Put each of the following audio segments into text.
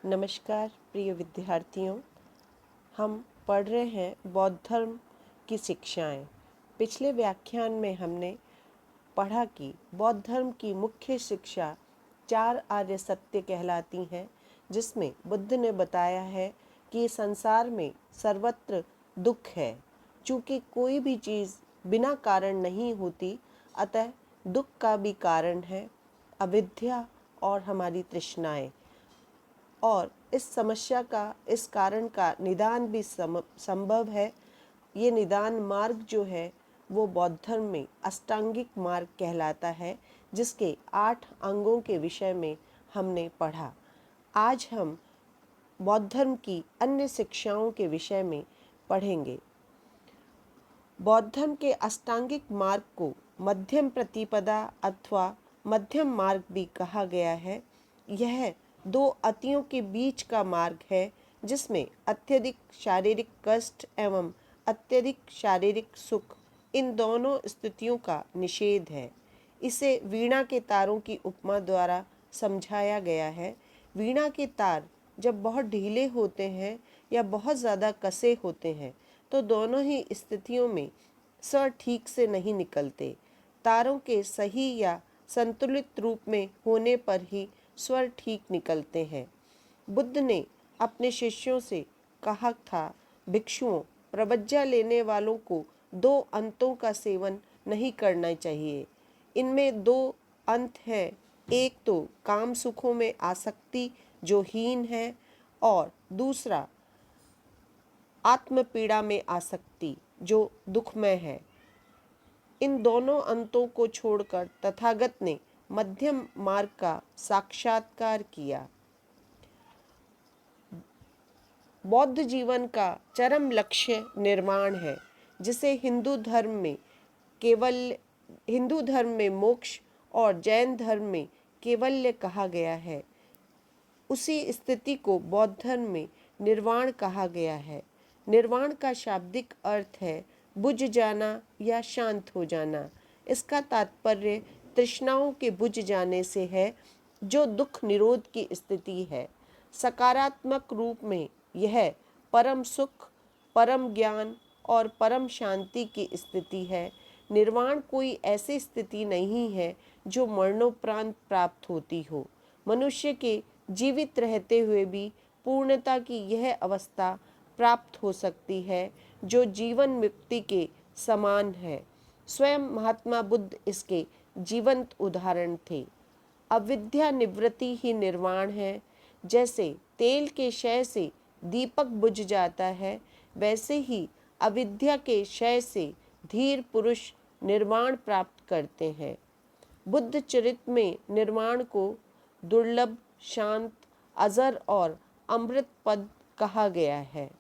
नमस्कार प्रिय विद्यार्थियों, हम पढ़ रहे हैं बौद्ध धर्म की शिक्षाएं। पिछले व्याख्यान में हमने पढ़ा कि बौद्ध धर्म की मुख्य शिक्षा 4 आर्य सत्य कहलाती हैं, जिसमें बुद्ध ने बताया है कि संसार में सर्वत्र दुख है। चूँकि कोई भी चीज़ बिना कारण नहीं होती, अतः दुख का भी कारण है अविद्या और हमारी तृष्णाएं। और इस समस्या का, इस कारण का निदान भी संभव है। ये निदान मार्ग जो है वो बौद्ध धर्म में अष्टांगिक मार्ग कहलाता है, जिसके 8 अंगों के विषय में हमने पढ़ा। आज हम बौद्ध धर्म की अन्य शिक्षाओं के विषय में पढ़ेंगे। बौद्ध धर्म के अष्टांगिक मार्ग को मध्यम प्रतिपदा अथवा मध्यम मार्ग भी कहा गया है। यह 2 अतियों के बीच का मार्ग है, जिसमें अत्यधिक शारीरिक कष्ट एवं अत्यधिक शारीरिक सुख, इन दोनों स्थितियों का निषेध है। इसे वीणा के तारों की उपमा द्वारा समझाया गया है। वीणा के तार जब बहुत ढीले होते हैं या बहुत ज़्यादा कसे होते हैं, तो दोनों ही स्थितियों में स्वर ठीक से नहीं निकलते। तारों के सही या संतुलित रूप में होने पर ही स्वर ठीक निकलते हैं। बुद्ध ने अपने शिष्यों से कहा था, भिक्षुओं, प्रवज्जा लेने वालों को 2 अंतों का सेवन नहीं करना चाहिए। इनमें 2 अंत हैं। एक तो काम सुखों में आसक्ति जो हीन है, और दूसरा आत्म पीड़ा में आसक्ति जो दुखमय है। इन दोनों अंतों को छोड़कर तथागत ने मध्यम मार्ग का साक्षात्कार किया। बौद्ध जीवन का चरम लक्ष्य निर्वाण है, जिसे हिंदू धर्म में मोक्ष और जैन धर्म में कैवल्य कहा गया है। उसी स्थिति को बौद्ध धर्म में निर्वाण कहा गया है। निर्वाण का शाब्दिक अर्थ है बुझ जाना या शांत हो जाना। इसका तात्पर्य तृष्णाओं के बुझ जाने से है, जो दुख निरोध की स्थिति है। सकारात्मक रूप में यह परम सुख, परम ज्ञान और परम शांति की स्थिति है। निर्वाण कोई ऐसी स्थिति नहीं है जो मरणोपरांत प्राप्त होती हो। मनुष्य के जीवित रहते हुए भी पूर्णता की यह अवस्था प्राप्त हो सकती है, जो जीवन मुक्ति के समान है। स्वयं महात्मा बुद्ध इसके जीवंत उदाहरण थे। अविद्या निवृत्ति ही निर्वाण है। जैसे तेल के क्षय से दीपक बुझ जाता है, वैसे ही अविद्या के क्षय से धीर पुरुष निर्वाण प्राप्त करते हैं। बुद्ध चरित्र में निर्वाण को दुर्लभ, शांत, अजर और अमृत पद कहा गया है।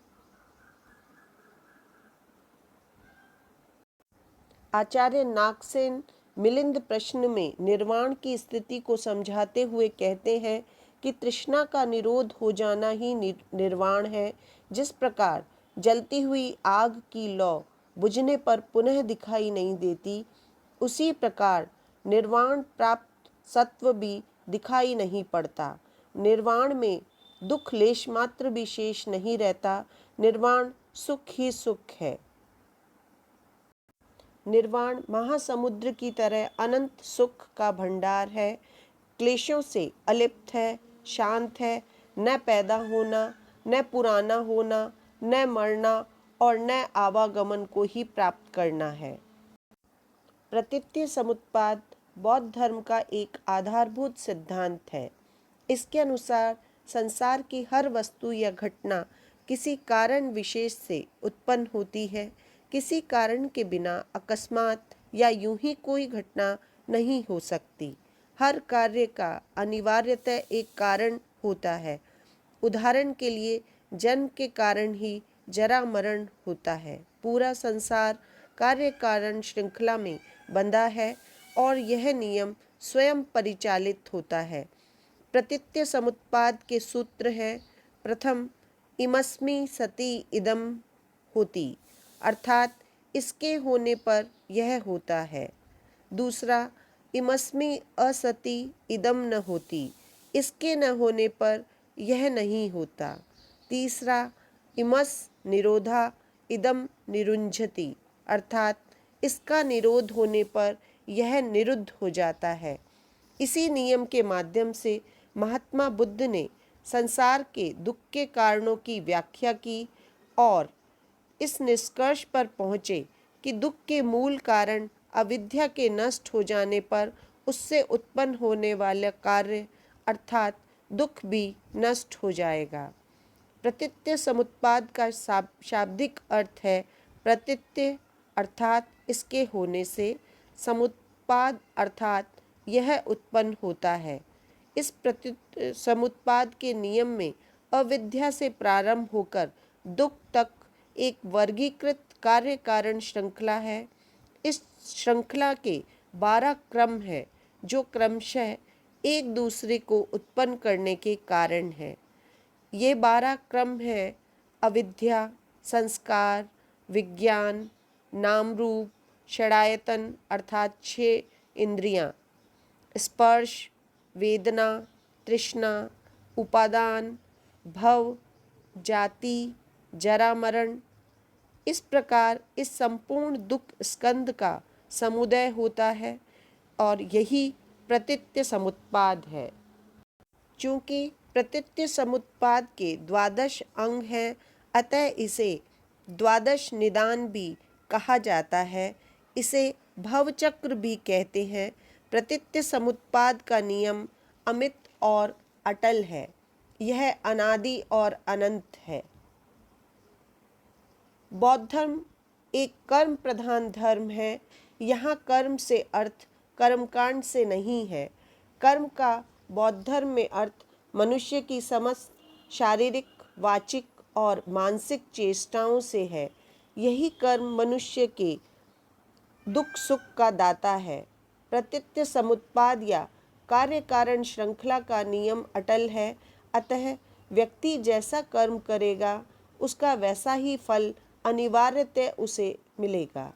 आचार्य नागसेन मिलिंद प्रश्न में निर्वाण की स्थिति को समझाते हुए कहते हैं कि तृष्णा का निरोध हो जाना ही निर्वाण है। जिस प्रकार जलती हुई आग की लौ बुझने पर पुनः दिखाई नहीं देती, उसी प्रकार निर्वाण प्राप्त सत्व भी दिखाई नहीं पड़ता। निर्वाण में दुख लेश मात्र भी शेष नहीं रहता। निर्वाण सुख ही सुख है। निर्वाण महासमुद्र की तरह अनंत सुख का भंडार है। क्लेशों से अलिप्त है, शांत है। न पैदा होना, न पुराना होना, न मरना और न आवागमन को ही प्राप्त करना है। प्रतीत्य समुत्पाद बौद्ध धर्म का एक आधारभूत सिद्धांत है। इसके अनुसार संसार की हर वस्तु या घटना किसी कारण विशेष से उत्पन्न होती है। किसी कारण के बिना अकस्मात या यूं ही कोई घटना नहीं हो सकती। हर कार्य का अनिवार्यतः एक कारण होता है। उदाहरण के लिए जन्म के कारण ही जरा मरण होता है। पूरा संसार कार्य कारण श्रृंखला में बंधा है और यह नियम स्वयं परिचालित होता है। प्रतीत्य समुत्पाद के सूत्र हैं, प्रथम इमस्मि सति इदम होति, अर्थात इसके होने पर यह होता है। दूसरा, इमस्मि असति इदम न होति, इसके न होने पर यह नहीं होता। तीसरा, इमस निरोधा इदम निरुंझति, अर्थात इसका निरोध होने पर यह निरुद्ध हो जाता है। इसी नियम के माध्यम से महात्मा बुद्ध ने संसार के दुख के कारणों की व्याख्या की और इस निष्कर्ष पर पहुँचे कि दुख के मूल कारण अविद्या के नष्ट हो जाने पर उससे उत्पन्न होने वाला कार्य अर्थात दुख भी नष्ट हो जाएगा। प्रतीत्य समुत्पाद का शाब्दिक अर्थ है प्रतीत्य अर्थात इसके होने से, समुत्पाद अर्थात यह उत्पन्न होता है। इस प्रतीत्य समुत्पाद के नियम में अविद्या से प्रारंभ होकर दुख तक एक वर्गीकृत कार्य कारण श्रृंखला है। इस श्रृंखला के 12 क्रम है जो क्रमशः एक दूसरे को उत्पन्न करने के कारण है। ये 12 क्रम है अविद्या, संस्कार, विज्ञान, नाम रूप, षडायतन अर्थात 6 इंद्रियां, स्पर्श, वेदना, तृष्णा, उपादान, भव, जाति, जरा मरण। इस प्रकार इस संपूर्ण दुख स्कंद का समुदय होता है और यही प्रतीत्य समुत्पाद है। चूँकि प्रतीत्य समुत्पाद के 12 अंग हैं, अतः इसे 12 निदान भी कहा जाता है। इसे भवचक्र भी कहते हैं। प्रतीत्य समुत्पाद का नियम अमित और अटल है। यह अनादि और अनंत है। बौद्ध धर्म एक कर्म प्रधान धर्म है। यहाँ कर्म से अर्थ कर्मकांड से नहीं है। कर्म का बौद्ध धर्म में अर्थ मनुष्य की समस्त शारीरिक, वाचिक और मानसिक चेष्टाओं से है। यही कर्म मनुष्य के दुख सुख का दाता है। प्रतीत्य समुत्पाद या कार्य कारण श्रृंखला का नियम अटल है। अतः व्यक्ति जैसा कर्म करेगा उसका वैसा ही फल अनिवार्यतः उसे मिलेगा।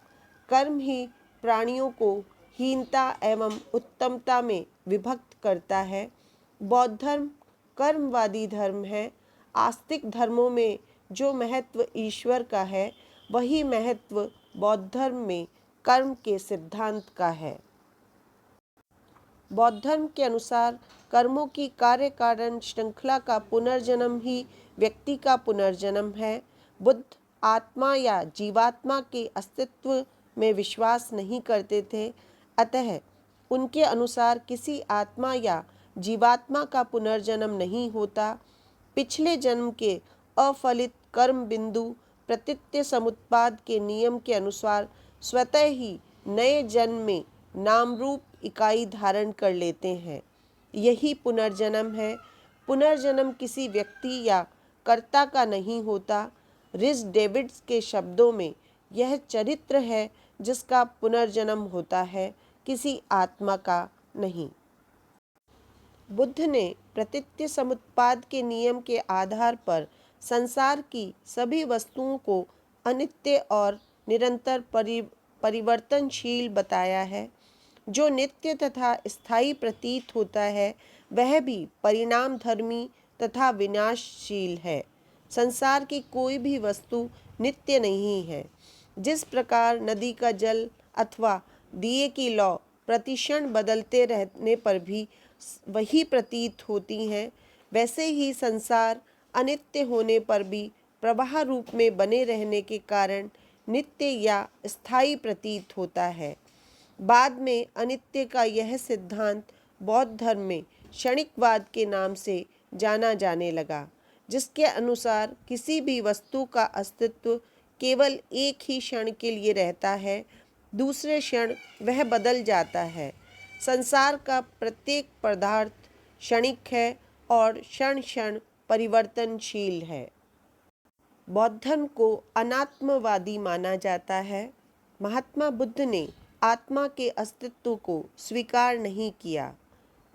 कर्म ही प्राणियों को हीनता एवं उत्तमता में विभक्त करता है। बौद्ध धर्म कर्मवादी धर्म है। आस्तिक धर्मों में जो महत्व ईश्वर का है, वही महत्व बौद्ध धर्म में कर्म के सिद्धांत का है। बौद्ध धर्म के अनुसार कर्मों की कार्य कारण श्रृंखला का पुनर्जन्म ही व्यक्ति का पुनर्जन्म है। बुद्ध आत्मा या जीवात्मा के अस्तित्व में विश्वास नहीं करते थे, अतः उनके अनुसार किसी आत्मा या जीवात्मा का पुनर्जन्म नहीं होता। पिछले जन्म के अफलित कर्म बिंदु प्रतीत्य समुत्पाद के नियम के अनुसार स्वतः ही नए जन्म में नाम रूप इकाई धारण कर लेते हैं। यही पुनर्जन्म है। पुनर्जन्म किसी व्यक्ति या कर्ता का नहीं होता। रिस डेविड्स के शब्दों में यह चरित्र है जिसका पुनर्जन्म होता है, किसी आत्मा का नहीं। बुद्ध ने प्रतीत्य समुत्पाद के नियम के आधार पर संसार की सभी वस्तुओं को अनित्य और निरंतर परिवर्तनशील बताया है। जो नित्य तथा स्थायी प्रतीत होता है वह भी परिणाम धर्मी तथा विनाशशील है। संसार की कोई भी वस्तु नित्य नहीं है। जिस प्रकार नदी का जल अथवा दिए की लौ प्रतिक्षण बदलते रहने पर भी वही प्रतीत होती हैं, वैसे ही संसार अनित्य होने पर भी प्रवाह रूप में बने रहने के कारण नित्य या स्थायी प्रतीत होता है। बाद में अनित्य का यह सिद्धांत बौद्ध धर्म में क्षणिकवाद के नाम से जाना जाने लगा, जिसके अनुसार किसी भी वस्तु का अस्तित्व केवल एक ही क्षण के लिए रहता है, दूसरे क्षण वह बदल जाता है। संसार का प्रत्येक पदार्थ क्षणिक है और क्षण क्षण परिवर्तनशील है। बौद्ध धर्म को अनात्मवादी माना जाता है। महात्मा बुद्ध ने आत्मा के अस्तित्व को स्वीकार नहीं किया।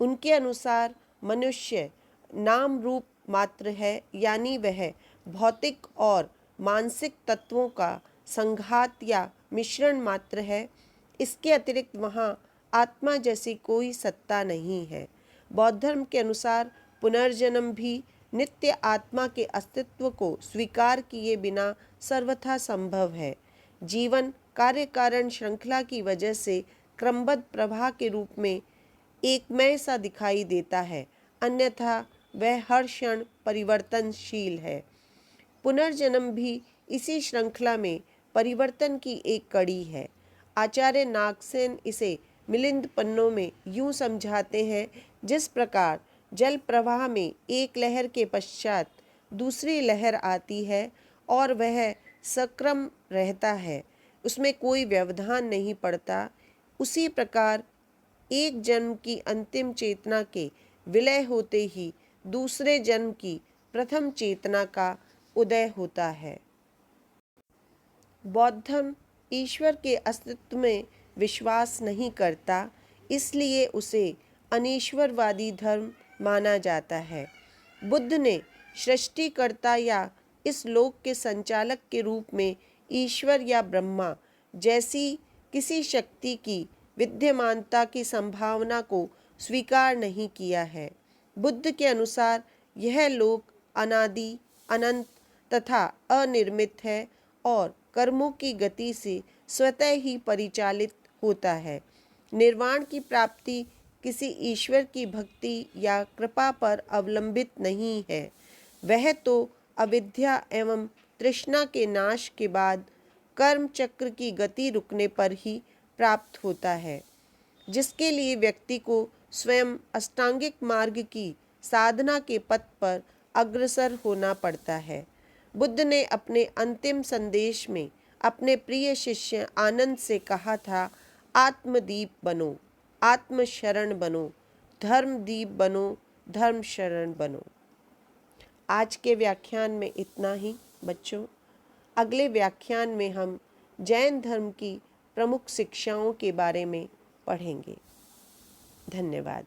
उनके अनुसार मनुष्य नाम रूप मात्र है, यानी वह भौतिक और मानसिक तत्वों का संघात या मिश्रण मात्र है। इसके अतिरिक्त वहाँ आत्मा जैसी कोई सत्ता नहीं है। बौद्ध धर्म के अनुसार पुनर्जन्म भी नित्य आत्मा के अस्तित्व को स्वीकार किए बिना सर्वथा संभव है। जीवन कार्य कारण श्रृंखला की वजह से क्रमबद्ध प्रवाह के रूप में एकमय सा दिखाई देता है, अन्यथा वह हर क्षण परिवर्तनशील है। पुनर्जन्म भी इसी श्रृंखला में परिवर्तन की एक कड़ी है। आचार्य नागसेन इसे मिलिंद पन्नों में यूं समझाते हैं, जिस प्रकार जल प्रवाह में एक लहर के पश्चात दूसरी लहर आती है और वह सक्रम रहता है, उसमें कोई व्यवधान नहीं पड़ता, उसी प्रकार एक जन्म की अंतिम चेतना के विलय होते ही दूसरे जन्म की प्रथम चेतना का उदय होता है। बौद्ध धर्म ईश्वर के अस्तित्व में विश्वास नहीं करता, इसलिए उसे अनीश्वरवादी धर्म माना जाता है। बुद्ध ने सृष्टिकर्ता या इस लोक के संचालक के रूप में ईश्वर या ब्रह्मा जैसी किसी शक्ति की विद्यमानता की संभावना को स्वीकार नहीं किया है। बुद्ध के अनुसार यह लोक अनादि, अनंत तथा अनिर्मित है और कर्मों की गति से स्वतः ही परिचालित होता है। निर्वाण की प्राप्ति किसी ईश्वर की भक्ति या कृपा पर अवलंबित नहीं है, वह तो अविद्या एवं तृष्णा के नाश के बाद कर्म चक्र की गति रुकने पर ही प्राप्त होता है, जिसके लिए व्यक्ति को स्वयं अष्टांगिक मार्ग की साधना के पथ पर अग्रसर होना पड़ता है। बुद्ध ने अपने अंतिम संदेश में अपने प्रिय शिष्य आनंद से कहा था, आत्मदीप बनो, आत्मशरण बनो, धर्मदीप बनो, धर्म शरण बनो। आज के व्याख्यान में इतना ही बच्चों। अगले व्याख्यान में हम जैन धर्म की प्रमुख शिक्षाओं के बारे में पढ़ेंगे। धन्यवाद।